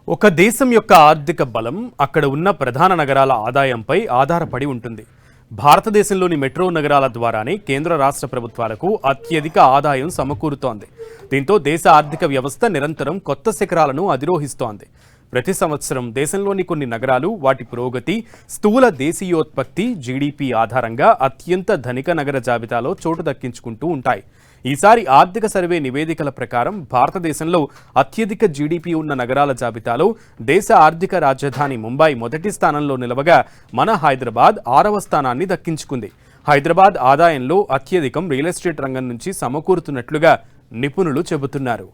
ఒక దేశం యొక్క ఆర్థిక బలం అక్కడ ఉన్న ప్రధాన నగరాల ఆదాయంపై ఆధారపడి ఉంటుంది. భారతదేశంలోని మెట్రో నగరాల ద్వారానే కేంద్ర రాష్ట్ర ప్రభుత్వాలకు అత్యధిక ఆదాయం సమకూరుతోంది. దీంతో దేశ ఆర్థిక వ్యవస్థ నిరంతరం కొత్త శిఖరాలను అధిరోహిస్తోంది. ప్రతి సంవత్సరం దేశంలోని కొన్ని నగరాలు వాటి పురోగతి, స్థూల దేశీయోత్పత్తి జీడీపీ ఆధారంగా అత్యంత ధనిక నగర జాబితాలో చోటు దక్కించుకుంటూ ఉంటాయి. ఈసారి ఆర్థిక సర్వే నివేదికల ప్రకారం భారతదేశంలో అత్యధిక జీడీపీ ఉన్న నగరాల జాబితాలో దేశ ఆర్థిక రాజధాని ముంబై మొదటి స్థానంలో నిలవగా మన హైదరాబాద్ 6వ స్థానాన్ని దక్కించుకుంది. హైదరాబాద్ ఆదాయంలో అత్యధికం రియల్ ఎస్టేట్ రంగం నుంచి సమకూరుతున్నట్లుగా నిపుణులు చెబుతున్నారు.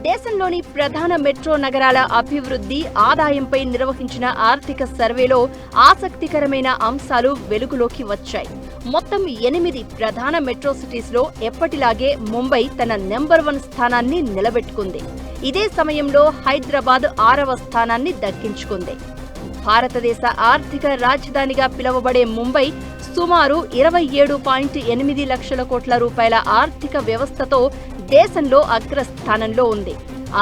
దేశంలోని ప్రధాన మెట్రో నగరాల అభివృద్ధి, ఆదాయంపై నిర్వహించిన ఆర్థిక సర్వేలో ఆసక్తికరమైన అంశాలు వెలుగులోకి వచ్చాయి. మొత్తం 8 ప్రధాన మెట్రో సిటీస్లో ఎప్పటిలాగే ముంబై తన నెంబర్ 1 స్థానాన్ని నిలబెట్టుకుంది. ఇదే సమయంలో హైదరాబాద్ 6వ స్థానాన్ని దక్కించుకుంది. భారతదేశ ఆర్థిక రాజధానిగా పిలువబడే ముంబై సుమారు 27.8 లక్షల కోట్ల రూపాయల ఆర్థిక వ్యవస్థతో దేశంలో అగ్రస్థానంలో ఉంది.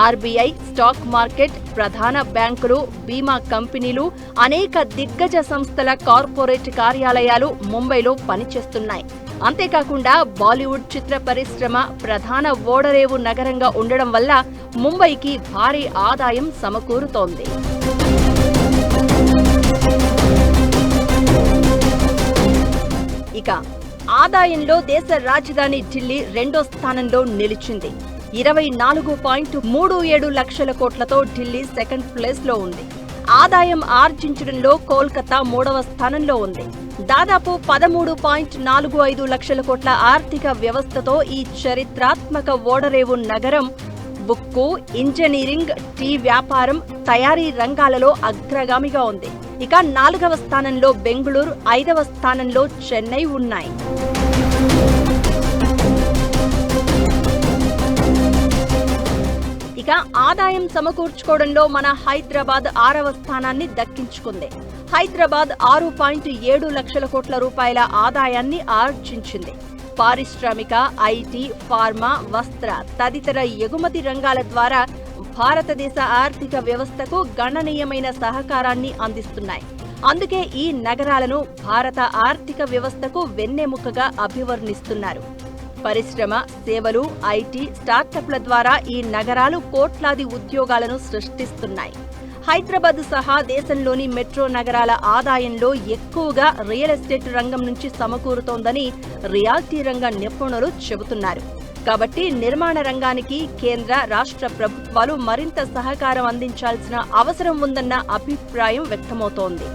ఆర్బీఐ, స్టాక్ మార్కెట్, ప్రధాన బ్యాంకులు, బీమా కంపెనీలు, అనేక దిగ్గజ సంస్థల కార్పొరేట్ కార్యాలయాలు ముంబైలో పనిచేస్తున్నాయి. అంతేకాకుండా బాలీవుడ్ చిత్ర పరిశ్రమ ప్రధాన ఓడరేవు నగరంగా ఉండడం వల్ల ముంబైకి భారీ ఆదాయం సమకూరుతోంది. ఇక ఆదాయంలో దేశ రాజధాని ఢిల్లీ 2వ స్థానంలో నిలిచింది. 24.37 లక్షల కోట్లతో ఢిల్లీ సెకండ్ ప్లేస్లో ఉంది. ఆదాయం ఆర్జించడంలో కోల్కతా 3వ స్థానంలో ఉంది. దాదాపు 13.45 లక్షల కోట్ల ఆర్థిక వ్యవస్థతో ఈ చరిత్రాత్మక ఓడరేవు నగరం ఉక్కు, ఇంజనీరింగ్, టీ వ్యాపారం, తయారీ రంగాలలో అగ్రగామిగా ఉంది. ఇక 4వ స్థానంలో బెంగళూరు, 5వ స్థానంలో చెన్నై ఉన్నాయి. ఇక ఆదాయం సమకూర్చుకోవడంలో మన హైదరాబాద్ 6వ స్థానాన్ని దక్కించుకుంది. హైదరాబాద్ 6.7 లక్షల కోట్ల రూపాయల ఆదాయాన్ని ఆర్జించింది. పారిశ్రామిక, ఐటీ, ఫార్మా, వస్త్ర తదితర ఎగుమతి రంగాల ద్వారా భారతదేశ ఆర్థిక వ్యవస్థకు గణనీయమైన సహకారాన్ని అందిస్తున్నాయి. అందుకే ఈ నగరాలను భారత ఆర్థిక వ్యవస్థకు వెన్నెముకగా అభివర్ణిస్తున్నారు. పరిశ్రమ, సేవలు, ఐటీ, స్టార్టప్ల ద్వారా ఈ నగరాలు కోట్లాది ఉద్యోగాలను సృష్టిస్తున్నాయి. హైదరాబాద్ సహా దేశంలోని మెట్రో నగరాల ఆదాయంలో ఎక్కువగా రియల్ ఎస్టేట్ రంగం నుంచి సమకూరుతోందని రియాల్టీ రంగ నిపుణులు చెబుతున్నారు. కాబట్టి నిర్మాణ రంగానికి కేంద్ర, రాష్ట్ర ప్రభుత్వాలు మరింత సహకారం అందించాల్సిన అవసరం ఉందన్న అభిప్రాయం వ్యక్తమవుతోంది.